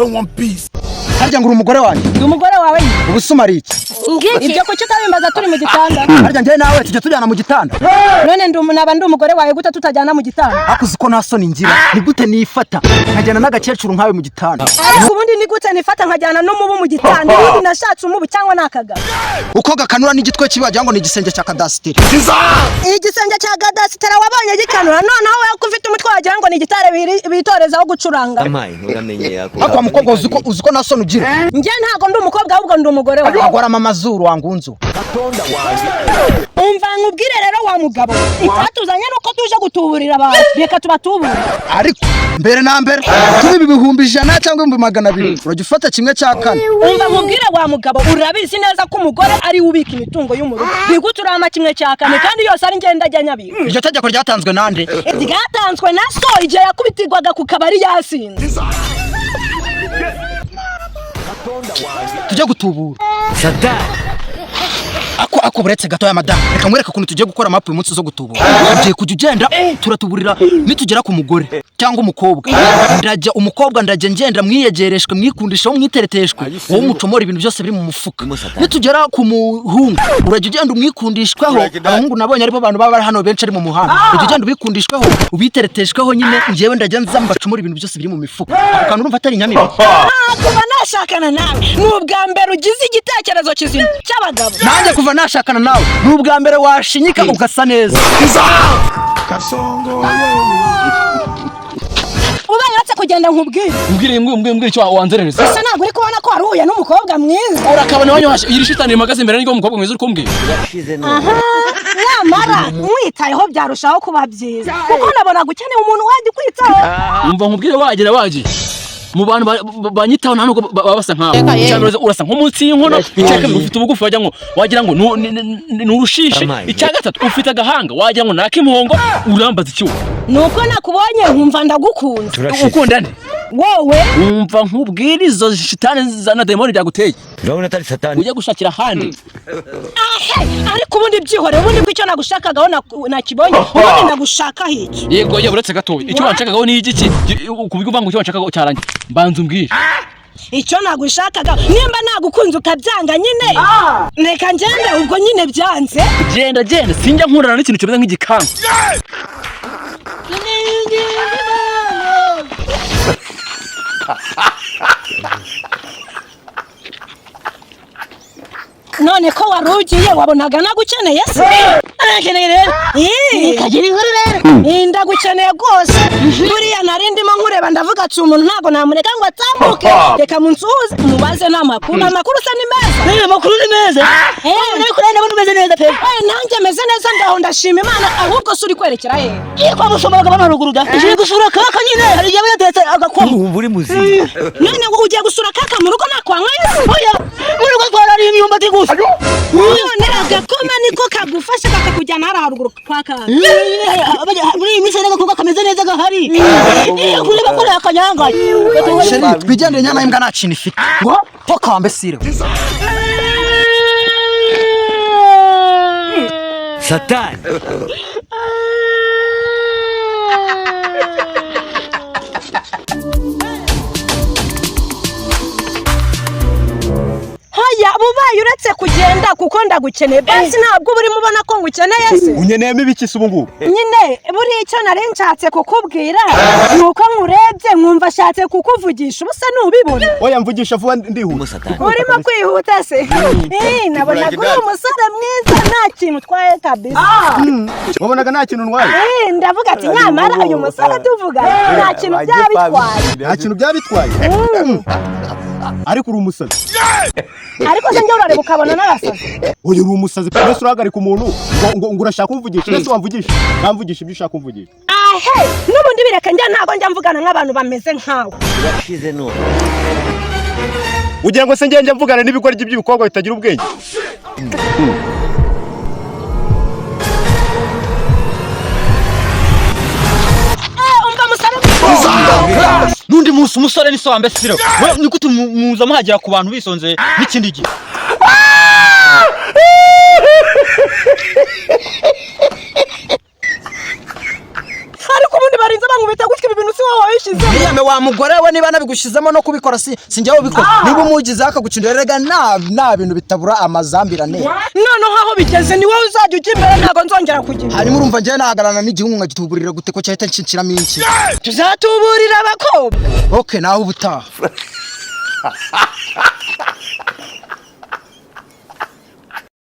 don't want peace. Harya ngura umugore wanjye. Ndi umugore wawe. Ubusuma ari iki? Ibyo kuki utabimbaza turi mu gitanda? Harya njye nawe tujya tujyana mu gitanda. None ndi umugore wawe gute tutajyana mu gitanda? Akuzi ko nta soni ngira. Ni gute nifata nkajyana n'agakecuru nkawe mu gitanda? Ubundi ni gute nifata nkajyana n'umubu mu gitanda? Ibindi nashatse umubu cyangwa nakagabo. Uko gakanura n'igitwe kibagira ngo ni igisenge cya kadasiteri. Igisenge cya kadasiteri wabonye gikanura noneho we kufite umutwe wagira ngo ni gitare bitorezaho gucuranga. Amaye uramenye yako. Akwa mukobwa uziko nta soni ugira. Njye ntago ndi umukobwa ahubwo ndi umugore wawe. Agora amazuru wangunzu. Gatonda wanjye. Umva nkubwire rero wa mugabo. Itatuzanye nuko tuje gutuburira abantu. Reka tubatubure. Ariko mbere na mbere tubi ibihumbi 100 cyangwa 200. Urajya ufata kimwe cya kane. Umva nkubwire wa mugabo urabizi neza ko umugore ari ubika imitungo y'umurugo. Biguturama kimwe cya kane kandi yose ari ngenda ajya nyabiga. Iryo tegeko ryatanzwe nande? Ryatanzwe na so igihe yakubitirwaga ku kabari yasinze. Tujye gutubura. Satani. Ako buretse gato ya madame. Reka mwereka kuntu tujye gukora map umunsi zo gutubura. Tugiye kujya ugenda turatuburira nitugera ku mugore cyangwa umukobwa. Umukobwa ngenda mwiyegereshwe mwikundishaho mwitereteshwe. Wowe mucomora ibintu byose biri mu mufuka. Nitugera ku muhungu urajya ugenda umwikundishweho. Abahungu nabonye aribo abantu baba hano benshi ari mu muhanda. Urajya ugenda ubikundishweho ubitereteshweho nyine njewe ndajya nzambacomora ibintu byose biri mu mifuka. Akantu urumva atari nyamira. Kuva nashakana nawe n'ubwa mbere ugize igitekerezo kizima cy'abagabo. Nanjye kuva nashakana nawe n'ubwa mbere washinyika ugasa neza. Kasongo. Ubayatse kugenda nkubwire. Mbwire icyo wanzerereza. Ese ntabwo uri kubona ko waruye n'umukobwa mwiza. Urakabona wanyosha iri shitani magaze imbere n'ingo umukobwa mwiza uri kumbwira. Yashize none. Nyamara mwitayeho byarushaho kuba byiza. Kuko nabona gukeneye umuntu wajya kwitaho. Umva nkubwire wagiye. Mu bantu banyitaho nta nuko babasa nkawe. Cyangwa urasa nk'umunsi y'inkono iceka ufite ubugufi wagira ngo nurushishe. Icya gatatu ufite agahanga wagira ngo nakimpongo urambaza icyo. Nuko nakubonye nkumva ndagukunze. Ukunda nde? Wowe umva nkubwire izo shitani zana demoni byaguteye. Urabona atari satani. Ujye gushakira ahandi. Ariko ubundi byihore ubundi kwicyo nagushakagaho nakibonye ubundi ndagushaka hiki. Yego uretse gatoya icyo wanshakagaho ni igiki kubigumba ngo icyo wanshakagaho cyarangiye. Mbanza umbwire. Icyo nagushakaga nimba nagukunze ukabyanga nyine. Reka ngende ubwo nyine byanze. Genda sinjya nkurana n'ikintu kimeze nk'igikanga. None ko warugiye wabonaga nagukeneye se? Akeneye rero. Kagira inkuru rero. Ndagukeneye rwose. Buriya narindimo nkureba ndavuga ati umuntu ntago namureka ngo atambuke. Reka munsuhuze mubaze n'amakuru. Amakuru se ni meza. Amakuru ni meza. Uri kurenda abantu meze neza pe. Nanjye meze neza ndaho ndashima Imana ahubwo suri kwerekera he. Kwa gusomaga bana ruguru da. Ije gusura kaka nyine hari yawe yatetse agakoma. Buri muzima. None ngo ugiye gusura kaka mu rugo nakwanywa Yesu. Oya. Muri rugo twarari imyumbati gusa. None agakoma niko kagufasha kakakujyana haruguru kwa kaka. Muri iyi minsi n'agakobwa kameze neza gahari. Kuri bakora akanyanga. Sheri twijyane nyana imbwa nta kintu ifite. Ngo tokambe sire. Satani. Haya bubaye uretse kugenda kuko ndagukeneye basi ntabwo buri mubona ko ngukeneye se. Unyeneyemo ibiki se ubu ngubu? Nyine buri icyo nari nshatse kukubwira nuko nkurebye nkumva ashatse kukuvugisha ubusa nubibona. Oya mvugisha vuba ndihuta. Urimo kwihuta se? Nabona ko uri umusore mwiza nta kintu twaye kabisa. Wabonaga nta kintu ntwaye? Ndavuga ati nyamara uyu musore tuvuga nta kintu byabitwaye. Nta kintu byabitwaye? Ariko uri umusazi. Ariko se njye urareba ukabona n'abasazi. Oya uri umusazi pe urahagarika umuntu ngo urashaka kumvugisha. Ese wamvugisha? Namvugisha ibyo ushaka kumvugisha. N'ubundi bireka njya ntago njya mvugana nk'abantu bameze nkawe. Yashize none. Ugira ngo se njye mvugana n'ibigoryi by'ibikobwa bitagira ubwenge. Nundi munsi umusore ni so ambesiro. Niko tumuza muhagira ku bantu bisonze n'ikindi gihe. Ariko ubundi barinze bankubita gutya ibi bintu si wowe wabishyize Mwiyame wa mugore we niba nabigushizemo no kubikora si njyewe ubikora niba umugize akagucindira rega nta bintu bitabura amazambirane noneho aho bigeze ni wowe uzajya ujya imbere ntabwo nzongera kujya hanyuma urumva njyewe nahagarana n'igihungu nkagituburira gute ko cyahita nshinshiramo iki tuzatuburira abakobwa okay nawe ubutaha